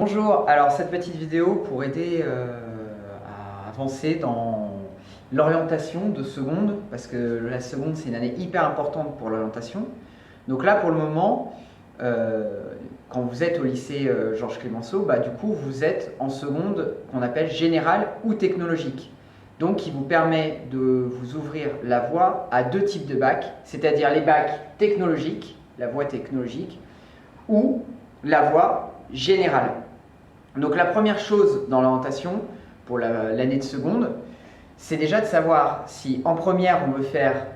Bonjour, alors cette petite vidéo pour aider à avancer dans l'orientation de seconde, parce que la seconde c'est une année hyper importante pour l'orientation. Donc là pour le moment, quand vous êtes au lycée Georges Clemenceau, du coup vous êtes en seconde qu'on appelle générale ou technologique. Donc qui vous permet de vous ouvrir la voie à deux types de bacs, c'est-à-dire les bacs technologiques, la voie technologique, ou la voie générale. Donc la première chose dans l'orientation pour l'année de seconde, c'est déjà de savoir si en première on veut faire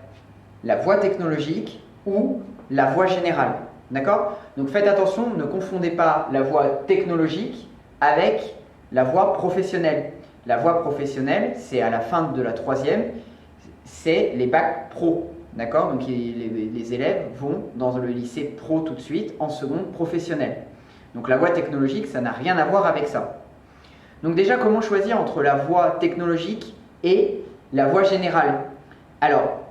la voie technologique ou la voie générale. D'accord? Donc faites attention, ne confondez pas la voie technologique avec la voie professionnelle. La voie professionnelle, c'est à la fin de la troisième, c'est les bacs pro. D'accord? Donc les élèves vont dans le lycée pro tout de suite, en seconde professionnelle. Donc la voie technologique, ça n'a rien à voir avec ça. Donc déjà, comment choisir entre la voie technologique et la voie générale? Alors,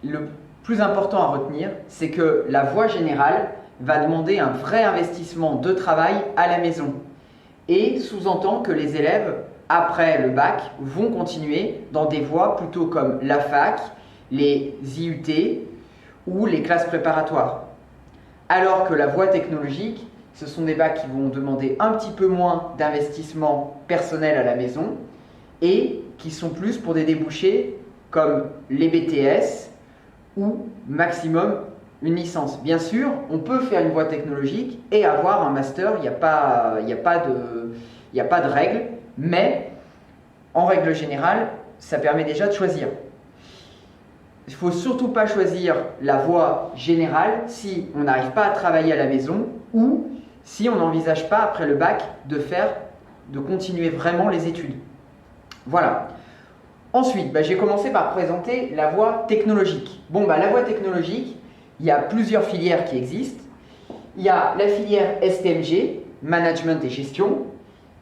le plus important à retenir, c'est que la voie générale va demander un vrai investissement de travail à la maison et sous-entend que les élèves, après le bac, vont continuer dans des voies plutôt comme la fac, les IUT ou les classes préparatoires. Alors que la voie technologique, ce sont des bacs qui vont demander un petit peu moins d'investissement personnel à la maison et qui sont plus pour des débouchés comme les BTS ou maximum une licence. Bien sûr, on peut faire une voie technologique et avoir un master, il n'y a pas de règle, mais en règle générale, ça permet déjà de choisir. Il ne faut surtout pas choisir la voie générale si on n'arrive pas à travailler à la maison ou si on n'envisage pas après le bac de continuer vraiment les études. Voilà. Ensuite, j'ai commencé par présenter la voie technologique. La voie technologique, il y a plusieurs filières qui existent. Il y a la filière STMG, Management et Gestion,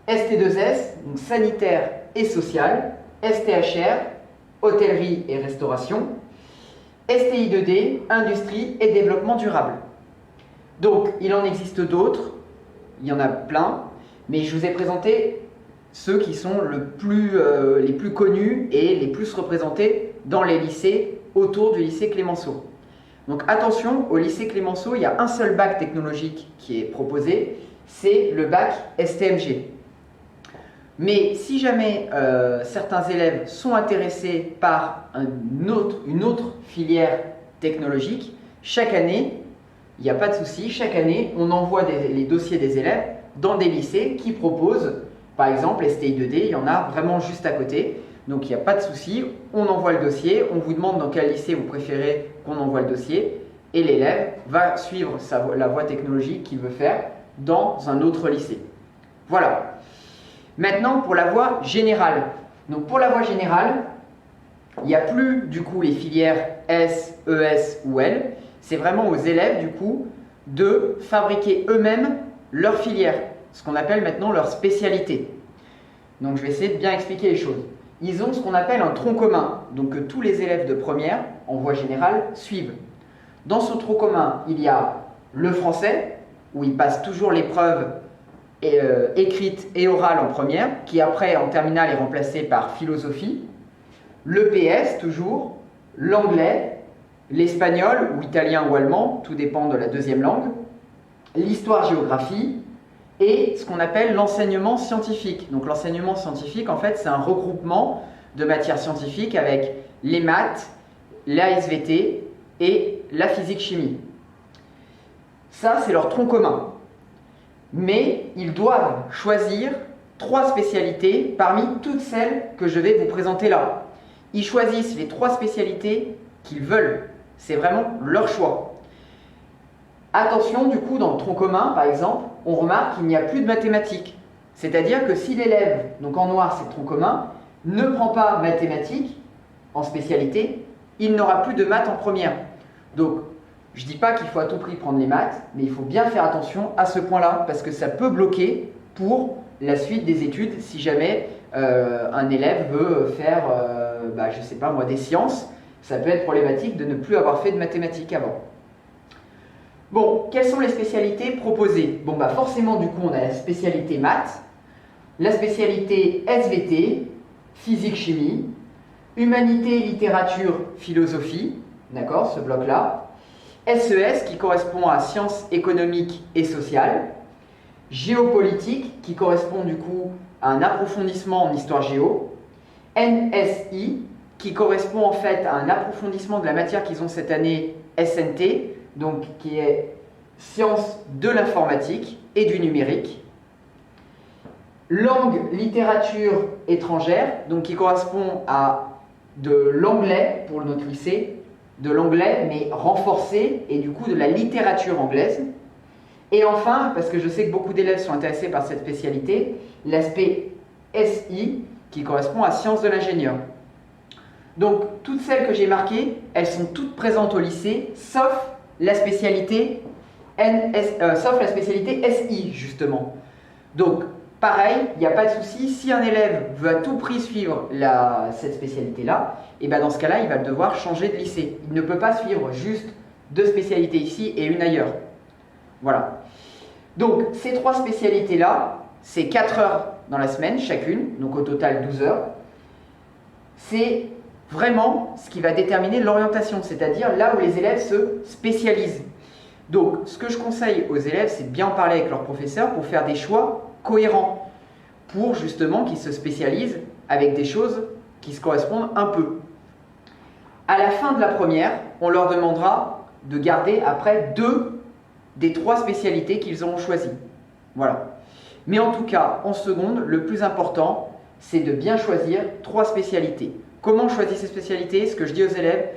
ST2S, donc Sanitaire et Social, STHR, Hôtellerie et Restauration, STI2D, Industrie et Développement Durable. Donc, il en existe d'autres, il y en a plein, mais je vous ai présenté ceux qui sont les plus connus et les plus représentés dans les lycées autour du lycée Clemenceau. Donc attention, au lycée Clemenceau, il y a un seul bac technologique qui est proposé, c'est le bac STMG. Mais si jamais certains élèves sont intéressés par une autre filière technologique, chaque année, il n'y a pas de souci, chaque année, on envoie les dossiers des élèves dans des lycées qui proposent, par exemple, STI2D, il y en a vraiment juste à côté. Donc il n'y a pas de souci, on envoie le dossier, on vous demande dans quel lycée vous préférez qu'on envoie le dossier et l'élève va suivre la voie technologique qu'il veut faire dans un autre lycée. Voilà. Maintenant pour la voie générale. Donc pour la voie générale, il n'y a plus du coup les filières S, ES ou L. C'est vraiment aux élèves du coup de fabriquer eux-mêmes leur filière, ce qu'on appelle maintenant leur spécialité. Donc je vais essayer de bien expliquer les choses. Ils ont ce qu'on appelle un tronc commun, donc que tous les élèves de première, en voie générale, suivent. Dans ce tronc commun, il y a le français, où ils passent toujours l'épreuve écrite et orale en première, qui après en terminale est remplacée par philosophie, le PS toujours, l'anglais, l'espagnol ou italien ou allemand, tout dépend de la deuxième langue, l'histoire-géographie et ce qu'on appelle l'enseignement scientifique. Donc l'enseignement scientifique, en fait, c'est un regroupement de matières scientifiques avec les maths, la SVT et la physique-chimie. Ça, c'est leur tronc commun. Mais ils doivent choisir 3 spécialités parmi toutes celles que je vais vous présenter là. Ils choisissent les 3 spécialités qu'ils veulent. C'est vraiment leur choix. Attention, du coup, dans le tronc commun, par exemple, on remarque qu'il n'y a plus de mathématiques. C'est-à-dire que si l'élève, donc en noir c'est le tronc commun, ne prend pas mathématiques en spécialité, il n'aura plus de maths en première. Donc, je ne dis pas qu'il faut à tout prix prendre les maths, mais il faut bien faire attention à ce point-là, parce que ça peut bloquer pour la suite des études si jamais un élève veut faire, je ne sais pas moi, des sciences. Ça peut être problématique de ne plus avoir fait de mathématiques avant. Bon, quelles sont les spécialités proposées? Bon, bah forcément, du coup, on a la spécialité maths, la spécialité SVT, physique-chimie, humanité, littérature, philosophie, d'accord, ce bloc-là, SES qui correspond à sciences économiques et sociales, géopolitique qui correspond du coup à un approfondissement en histoire géo, NSI qui correspond en fait à un approfondissement de la matière qu'ils ont cette année SNT, donc qui est sciences de l'informatique et du numérique, langue, littérature étrangère, donc qui correspond à de l'anglais pour notre lycée, de l'anglais mais renforcé et du coup de la littérature anglaise. Et enfin, parce que je sais que beaucoup d'élèves sont intéressés par cette spécialité, l'aspect SI qui correspond à sciences de l'ingénieur. Donc toutes celles que j'ai marquées, elles sont toutes présentes au lycée, sauf la spécialité SI justement. Donc pareil, il n'y a pas de souci, si un élève veut à tout prix suivre cette spécialité-là, et ben dans ce cas-là, il va devoir changer de lycée. Il ne peut pas suivre juste 2 spécialités ici et une ailleurs. Voilà. Donc ces 3 spécialités-là, c'est 4 heures dans la semaine chacune, donc au total 12 heures. C'est vraiment ce qui va déterminer l'orientation, c'est-à-dire là où les élèves se spécialisent. Donc ce que je conseille aux élèves, c'est de bien parler avec leur professeur pour faire des choix cohérents, pour justement qu'ils se spécialisent avec des choses qui se correspondent un peu. À la fin de la première, on leur demandera de garder après 2 des 3 spécialités qu'ils auront choisies. Voilà. Mais en tout cas, en seconde, le plus important, c'est de bien choisir 3 spécialités. Comment choisir ces spécialités? Ce que je dis aux élèves,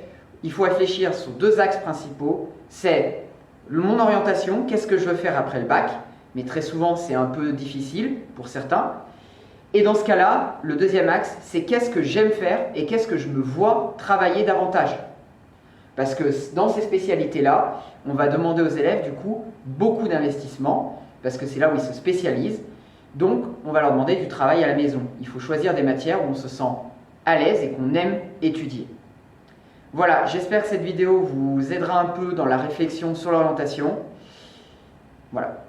il faut réfléchir sur 2 axes principaux. C'est mon orientation, qu'est-ce que je veux faire après le bac? Mais très souvent, c'est un peu difficile pour certains. Et dans ce cas-là, le deuxième axe, c'est qu'est-ce que j'aime faire et qu'est-ce que je me vois travailler davantage. Parce que dans ces spécialités-là, on va demander aux élèves du coup beaucoup d'investissement, parce que c'est là où ils se spécialisent. Donc, on va leur demander du travail à la maison. Il faut choisir des matières où on se sent à l'aise et qu'on aime étudier. Voilà, j'espère que cette vidéo vous aidera un peu dans la réflexion sur l'orientation. Voilà.